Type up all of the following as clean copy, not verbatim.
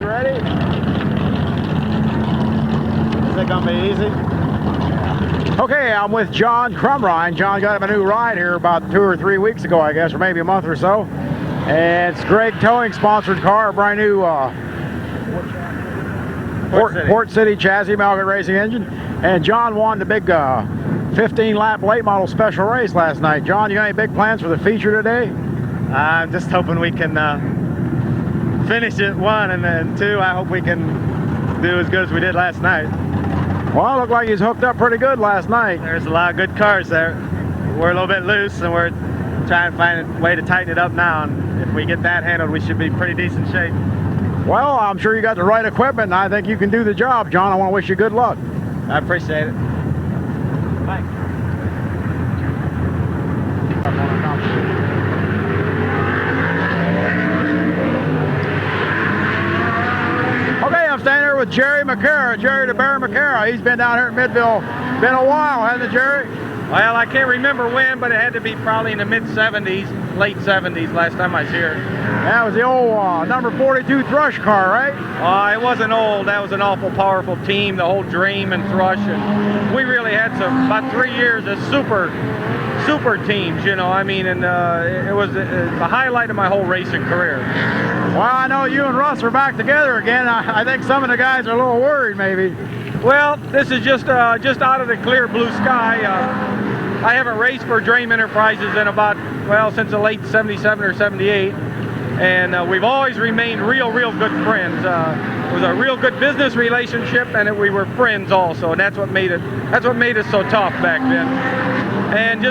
Ready? Is it gonna be easy? Okay, I'm with John Crumrine. John got him a new ride here about 2 or 3 weeks ago, I guess, or maybe a month or so. And it's Greg Towing sponsored car, a brand new Port City chassis, Malgate Racing engine. And John won the big 15-lap late model special race last night. John, you got any big plans for the feature today? I'm just hoping we can finish it, 1, and then 2, I hope we can do as good as we did last night. Well, it looked like he's hooked up pretty good last night. There's a lot of good cars there. We're a little bit loose, and we're trying to find a way to tighten it up now, and if we get that handled, we should be in pretty decent shape. Well, I'm sure you got the right equipment, and I think you can do the job, John. I want to wish you good luck. I appreciate it. Thanks. Okay, I'm standing here with Jerry McCara, Jerry the Bear McCara. He's been down here at Midvale. Been a while, hasn't it, Jerry? Well, I can't remember when, but it had to be probably in the mid-70s, late 70s last time I was here. That was the old number 42 Thrush car, right? It wasn't old. That was an awful powerful team, the whole Dream and Thrush. And we really had about 3 years of super teams, you know. I mean, and it was the highlight of my whole racing career. Well, I know you and Russ are back together again. I think some of the guys are a little worried, maybe. Well, this is just out of the clear blue sky. I haven't raced for Dream Enterprises in since the late 77 or 78. And we've always remained real good friends. It was a real good business relationship, and we were friends also, and that's what made us so tough back then. And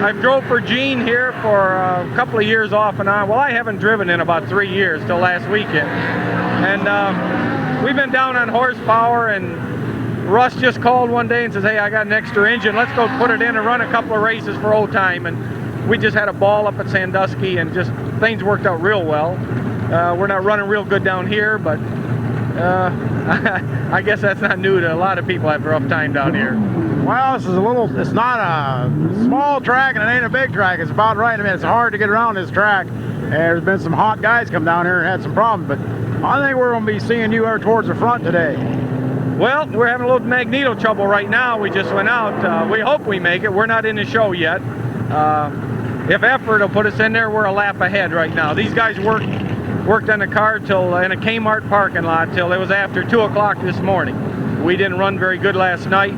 I drove for Gene here for a couple of years off and on. Well, I haven't driven in about 3 years till last weekend. And we've been down on horsepower, and Russ just called one day and says, hey, I got an extra engine. Let's go put it in and run a couple of races for old time. And we just had a ball up at Sandusky, and just things worked out real well. We're not running real good down here, but I guess that's not new to a lot of people. Have a rough time down here. Well, it's not a small track, and it ain't a big track. It's about right. I mean, it's hard to get around this track. And there's been some hot guys come down here and had some problems, but I think we're going to be seeing you there towards the front today. Well, we're having a little magneto trouble right now. We just went out. We hope we make it. We're not in the show yet. If effort will put us in there, we're a lap ahead right now. These guys worked on the car till in a Kmart parking lot till it was after 2 o'clock this morning. We didn't run very good last night.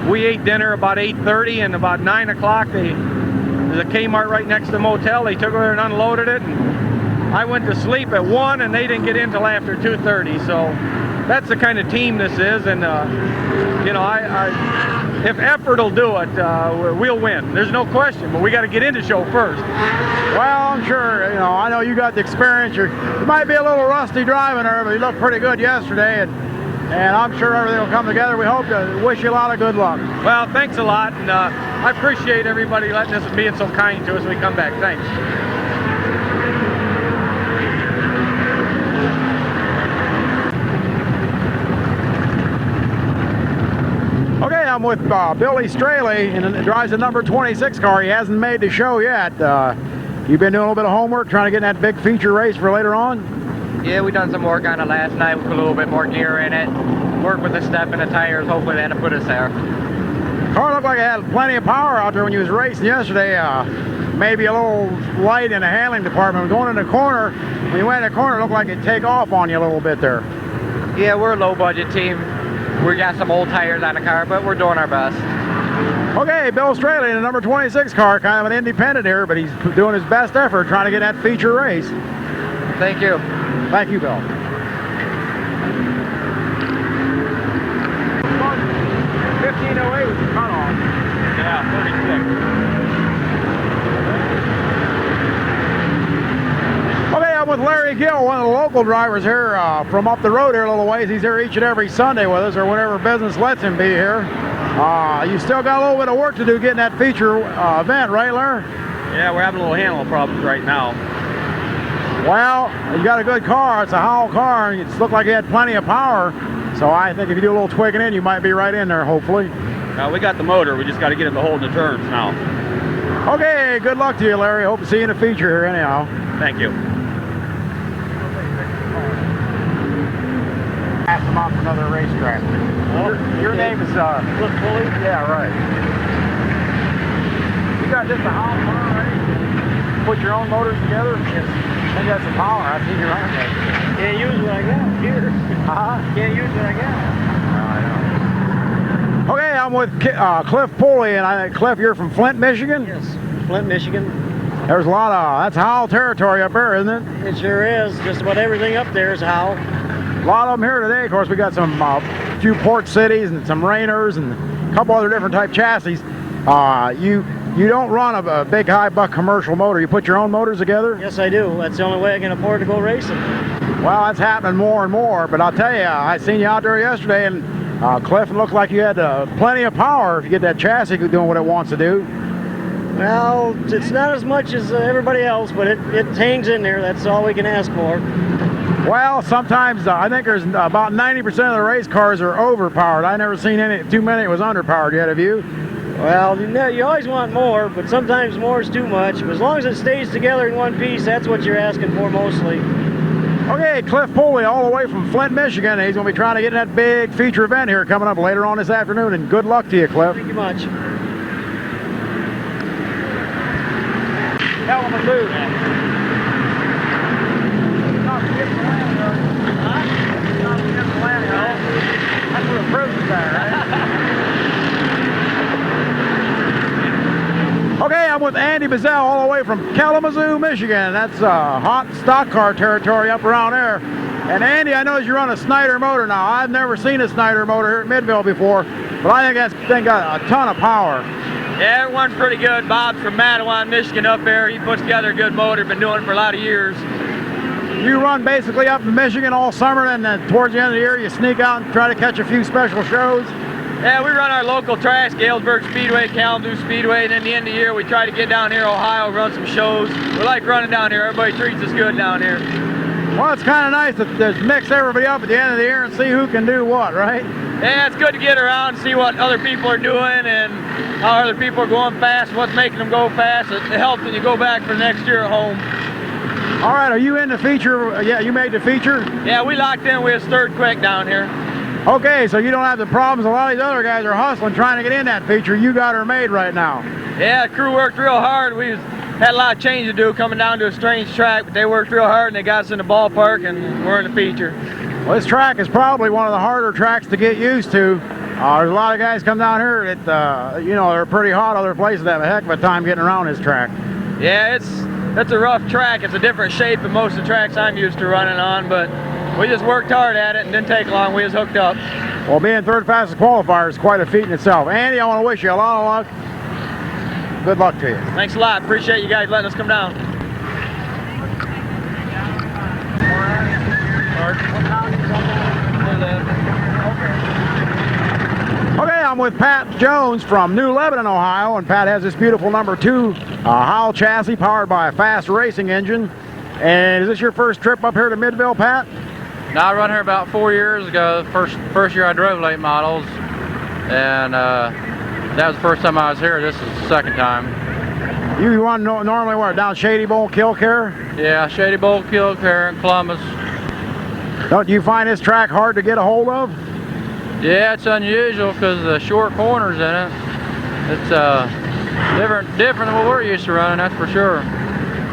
We ate dinner about 8:30, and about 9 o'clock, there's a Kmart right next to the motel. They took it there and unloaded it. And I went to sleep at 1, and they didn't get in till after 2:30. So that's the kind of team this is, and you know, if effort will do it, we'll win. There's no question, but we got to get in the show first. Well, I'm sure, you know, I know you got the experience. You might be a little rusty driving there, but you looked pretty good yesterday, and I'm sure everything will come together. We hope to wish you a lot of good luck. Well, thanks a lot, and I appreciate everybody letting us and being so kind to us when we come back. Thanks. Okay, I'm with Billy Straley, and he drives the number 26 car. He hasn't made the show yet. You've been doing a little bit of homework, trying to get in that big feature race for later on? Yeah, we done some work on it last night. We put a little bit more gear in it. Work with the step and the tires. Hopefully that'll put us there. Car looked like it had plenty of power out there when you was racing yesterday. Maybe a little light in the handling department. Going in the corner, when you went in the corner, it looked like it'd take off on you a little bit there. Yeah, we're a low budget team. We got some old tires on the car, but we're doing our best. Okay, Bill Straley in the number 26 car, kind of an independent here, but he's doing his best effort trying to get that feature race. Thank you. Thank you, Bill. 1508 was the cutoff. Yeah, 36. Okay, I'm with Larry Gill, one of the local drivers here from up the road here a little ways. He's here each and every Sunday with us, or whenever business lets him be here. You still got a little bit of work to do getting that feature event, right, Larry? Yeah, we're having a little handle problems right now. Well, you got a good car. It's a Howell car, and it looked like it had plenty of power. So I think if you do a little twigging in, you might be right in there, hopefully. We got the motor. We just got to get it to hold the turns now. Okay, good luck to you, Larry. Hope to see you in the feature here anyhow. Thank you. another racetrack. Your name is Cliff Pulley? yeah, right. You got just a house motor, right? Put your own motors together? Yes. And got some power. I've seen you run that. Can't use what I got here. Can't use what I got. Okay, I'm with Cliff Pulley, and Cliff, you're from Flint, Michigan? Yes, Flint, Michigan. There's a lot of, that's Howell territory up there, isn't it? It sure is. Just about everything up there is Howell. A lot of them here today. Of course, we got some few port cities and some Rainers and a couple other different type chassis. You don't run a big high buck commercial motor. You put your own motors together? Yes, I do. That's the only way I can afford to go racing. Well, that's happening more and more. But I'll tell you, I seen you out there yesterday, and Cliff, it looked like you had plenty of power if you get that chassis doing what it wants to do. Well, it's not as much as everybody else, but it hangs in there. That's all we can ask for. Well, sometimes I think there's about 90% of the race cars are overpowered. I never seen too many that was underpowered yet, have you? Well, you always want more, but sometimes more is too much. But as long as it stays together in one piece, that's what you're asking for mostly. Okay, Cliff Pulley all the way from Flint, Michigan. He's going to be trying to get in that big feature event here coming up later on this afternoon, and good luck to you, Cliff. Thank you much. Kalamazoo. That's where the prison's at, right? Okay, I'm with Andy Bazell all the way from Kalamazoo, Michigan. That's hot stock car territory up around there. And Andy, I know you run a Snyder motor now. I've never seen a Snyder motor here at Midvale before, but I think that thing got a ton of power. Yeah, it runs pretty good. Bob's from Mattawan, Michigan up there. He puts together a good motor. Been doing it for a lot of years. You run basically up in Michigan all summer, and then towards the end of the year, you sneak out and try to catch a few special shows? Yeah, we run our local tracks, Galesburg Speedway, Kalamazoo Speedway, and then the end of the year, we try to get down here, Ohio, run some shows. We like running down here. Everybody treats us good down here. Well, it's kind of nice to just mix everybody up at the end of the year and see who can do what, right? Yeah, it's good to get around and see what other people are doing and how other people are going fast, what's making them go fast. It helps when you go back for next year at home. All right, are you in the feature? Yeah, you made the feature? Yeah, we locked in. We stirred quick down here. Okay, so you don't have the problems a lot of these other guys are hustling trying to get in that feature. You got her made right now. Yeah, the crew worked real hard. We had a lot of change to do coming down to a strange track, but they worked real hard and they got us in the ballpark and we're in the feature. Well, this track is probably one of the harder tracks to get used to. There's a lot of guys come down here that, you know, they're pretty hot other places that have a heck of a time getting around this track. Yeah, that's a rough track. It's a different shape than most of the tracks I'm used to running on, but we just worked hard at it and didn't take long. We just hooked up. Well, being third fastest qualifier is quite a feet in itself. Andy, I want to wish you a lot of luck. Good luck to you. Thanks a lot. Appreciate you guys letting us come down. Okay, I'm with Pat Jones from New Lebanon, Ohio, and Pat has this beautiful #2 Howell chassis powered by a fast racing engine. And is this your first trip up here to Midvale, Pat? No, I run here about 4 years ago. First year I drove late models, and that was the first time I was here. This is the second time. You run normally where? Down Shady Bowl, Kilcare? Yeah, Shady Bowl, Kilcare, and Columbus. Don't you find this track hard to get a hold of? Yeah, it's unusual because of the short corners in it. It's different than what we're used to running, that's for sure.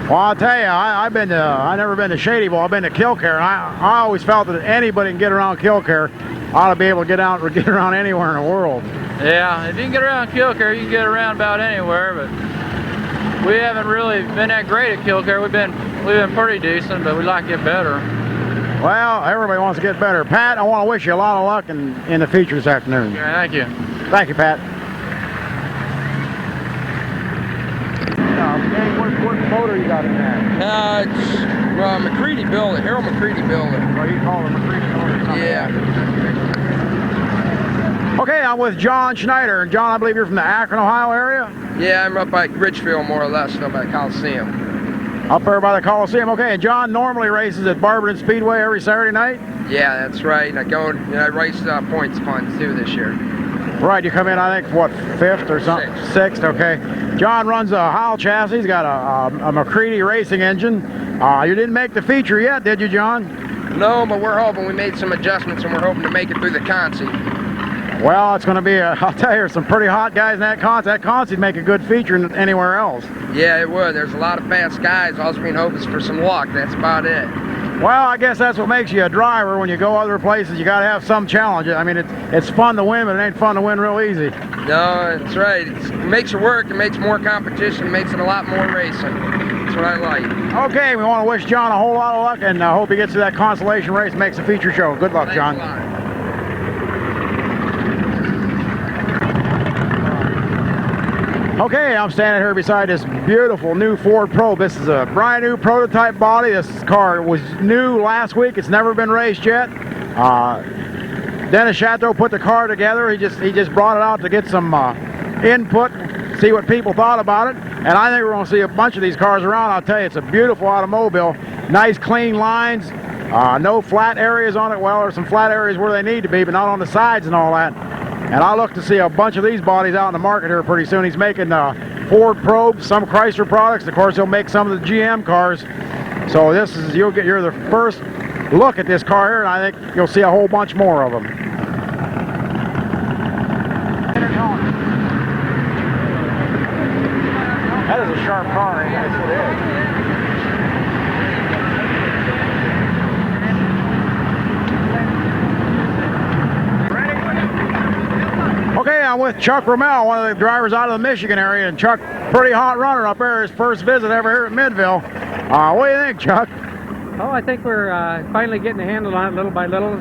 Well, I'll tell you, I've never been to Shady Bowl. I've been to Kilcare, and I always felt that anybody can get around Kilcare ought to be able to get around anywhere in the world. Yeah, if you can get around Kilcare, you can get around about anywhere, but we haven't really been that great at Kilcare. We've been pretty decent, but we'd like to get better. Well, everybody wants to get better. Pat, I want to wish you a lot of luck in the feature this afternoon. Yeah, thank you. Thank you, Pat. What motor you got in there? It's McCready built it. Harold McCready built it. Well, you call it McCready motor or something. Yeah. Okay, I'm with John Schneider. And John, I believe you're from the Akron, Ohio area? Yeah, I'm up by Richfield more or less, up by Coliseum. Up there by the Coliseum. Okay, and John normally races at Barberton Speedway every Saturday night? Yeah, that's right. And I race points funds too this year. Right, you come in, I think, what, 5th or something? 6th, okay. John runs a Howell chassis. He's got a McCready racing engine. You didn't make the feature yet, did you, John? No, but we're hoping we made some adjustments and we're hoping to make it through the Concy. Well, it's going to be I'll tell you, there's some pretty hot guys in that Concy. That Concy'd make a good feature anywhere else. Yeah, it would. There's a lot of fast guys. All we can hope is for some luck. That's about it. Well, I guess that's what makes you a driver. When you go other places, you got to have some challenge. I mean, it's fun to win, but it ain't fun to win real easy. No, that's right. It makes it work. It makes more competition. It makes it a lot more racing. That's what I like. Okay, we want to wish John a whole lot of luck, and hope he gets to that consolation race and makes a feature show. Good luck, Thanks John. a lot. Okay, I'm standing here beside this beautiful new Ford Probe. This is a brand new prototype body. This car was new last week. It's never been raced yet. Dennis Chateau put the car together. He just brought it out to get some input, see what people thought about it. And I think we're going to see a bunch of these cars around. I'll tell you, it's a beautiful automobile. Nice clean lines. No flat areas on it. Well, there's some flat areas where they need to be, but not on the sides and all that. And I look to see a bunch of these bodies out in the market here pretty soon. He's making Ford Probes, some Chrysler products. Of course, he'll make some of the GM cars. So this is you're the first look at this car here, and I think you'll see a whole bunch more of them. That is a sharp car. Yes, it is. Okay, I'm with Chuck Rommel, one of the drivers out of the Michigan area, and Chuck, pretty hot runner up there, his first visit ever here at Midvale. What do you think, Chuck? Oh, I think we're finally getting a handle on it little by little.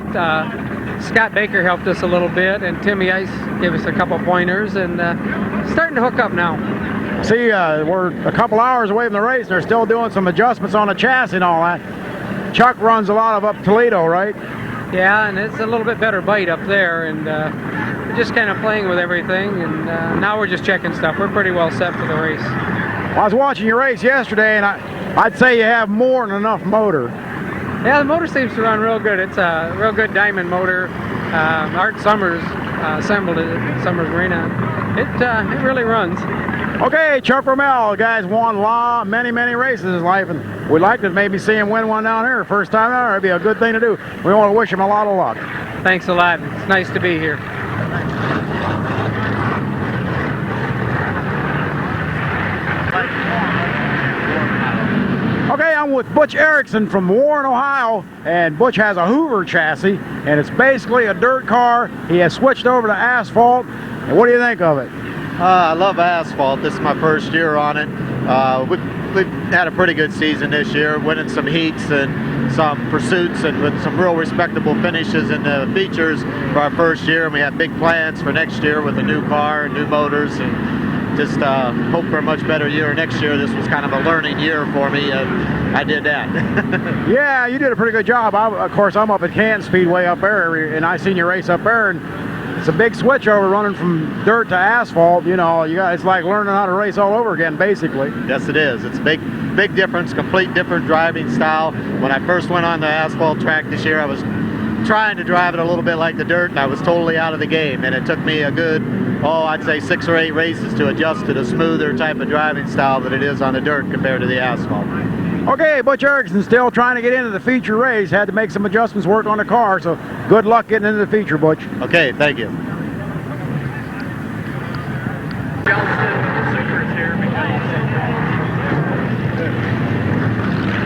Scott Baker helped us a little bit, and Timmy Ice gave us a couple pointers, and starting to hook up now. See, we're a couple hours away from the race, and they're still doing some adjustments on the chassis and all that. Chuck runs a lot of up Toledo, right? Yeah, and it's a little bit better bite up there, and we're just kind of playing with everything, and now we're just checking stuff. We're pretty well set for the race. Well, I was watching your race yesterday, and I'd say you have more than enough motor. Yeah, the motor seems to run real good. It's a real good diamond motor. Art Summers assembled it at Summers Marina. It really runs. Okay, Chuck Rommel, the guy's won many races in his life, and we'd like to maybe see him win one down here. First time out, it'd be a good thing to do. We want to wish him a lot of luck. Thanks a lot. It's nice to be here. Okay, I'm with Butch Erickson from Warren, Ohio, and Butch has a Hoover chassis, and it's basically a dirt car. He has switched over to asphalt. And what do you think of it? I love asphalt. This is my first year on it. We've had a pretty good season this year, winning some heats and some pursuits, and with some real respectable finishes in the features for our first year. And we have big plans for next year with a new car and new motors, and just hope for a much better year next year. This was kind of a learning year for me, and I did that. Yeah, you did a pretty good job. Of course, I'm up at Canton Speedway up there, and I seen you race up there, and it's a big switch over running from dirt to asphalt. You know, it's like learning how to race all over again, basically. Yes, it is. It's a big difference, complete different driving style. When I first went on the asphalt track this year, I was trying to drive it a little bit like the dirt, and I was totally out of the game. And it took me a good, I'd say 6 or 8 races to adjust to the smoother type of driving style that it is on the dirt compared to the asphalt. Okay, Butch Erickson still trying to get into the feature race. Had to make some adjustments, work on the car, so good luck getting into the feature, Butch. Okay, thank you.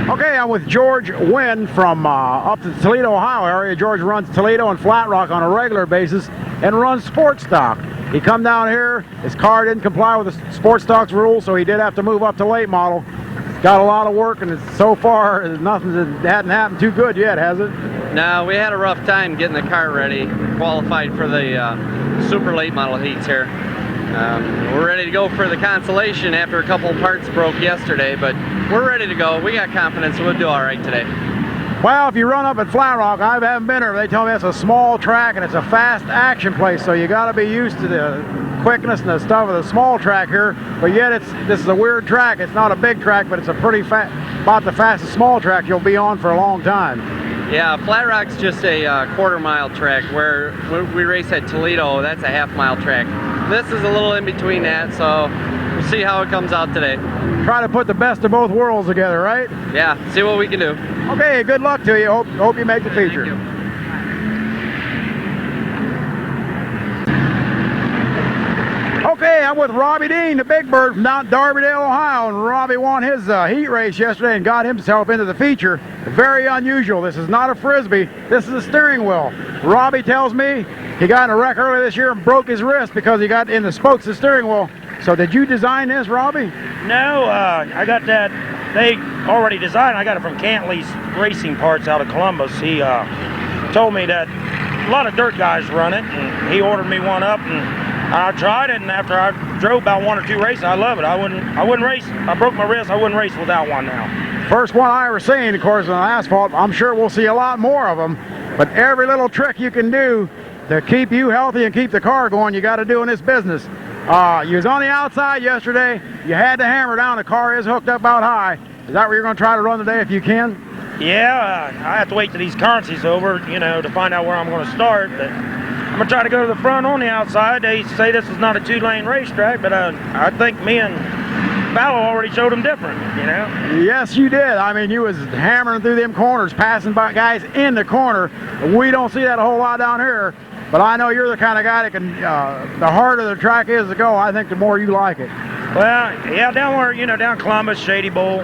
Okay, I'm with George Wynn from up to the Toledo, Ohio area. George runs Toledo and Flat Rock on a regular basis and runs sports stock. He come down here, his car didn't comply with the sports stocks rules, so he did have to move up to late model. Got a lot of work, and so far nothing hadn't happened too good yet, has it? No, we had a rough time getting the car ready, qualified for the super late model heats here. We're ready to go for the consolation after a couple of parts broke yesterday, but we're ready to go. We got confidence, so we'll do all right today. Well, if you run up at Flat Rock, I haven't been there. They tell me it's a small track and it's a fast action place, so you got to be used to the quickness and the stuff of the small track here. But yet this is a weird track. It's not a big track, but it's a pretty about the fastest small track you'll be on for a long time. Yeah, Flat Rock's just a quarter-mile track. Where we race at Toledo, that's a half-mile track. This is a little in between that, so we'll see how it comes out today. Try to put the best of both worlds together, right? Yeah, see what we can do. Okay, good luck to you. Hope you make the feature. Thank you. Okay, I'm with Robbie Dean, the big bird from down Darby-Dale, Ohio, and Robbie won his heat race yesterday and got himself into the feature. Very unusual. This is not a Frisbee. This is a steering wheel. Robbie tells me he got in a wreck earlier this year and broke his wrist because he got in the spokes of the steering wheel. So did you design this, Robbie? No, I got that. They already designed. I got it from Cantley's Racing Parts out of Columbus. He told me that a lot of dirt guys run it, and he ordered me one up, and I tried it. And after I drove about 1 or 2 races, I love it. I wouldn't race. I broke my wrist. I wouldn't race without one now. First one I ever seen, of course, on asphalt. I'm sure we'll see a lot more of them. But every little trick you can do to keep you healthy and keep the car going, you got to do in this business. You was on the outside yesterday. You had to hammer down. The car is hooked up out high. Is that what you're going to try to run today if you can? Yeah, I have to wait till these currencies over, to find out where I'm going to start. But I'm going to try to go to the front on the outside. They say this is not a 2-lane racetrack, but I think me and Fallow already showed them different, Yes, you did. I mean, you was hammering through them corners, passing by guys in the corner. We don't see that a whole lot down here. But I know you're the kind of guy that can, the harder the track is to go, I think the more you like it. Well, yeah, down where, down Columbus, Shady Bowl,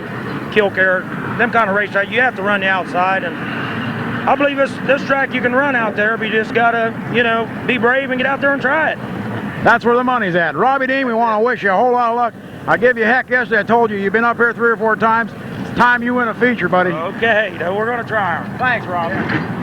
Kilcare, them kind of racetracks, you have to run the outside. And I believe this track you can run out there, but you just got to, be brave and get out there and try it. That's where the money's at. Robbie Dean, we want to wish you a whole lot of luck. I gave you heck yesterday. I told you, you've been up here 3 or 4 times. It's time you win a feature, buddy. Okay, we're going to try them. Thanks, Robbie.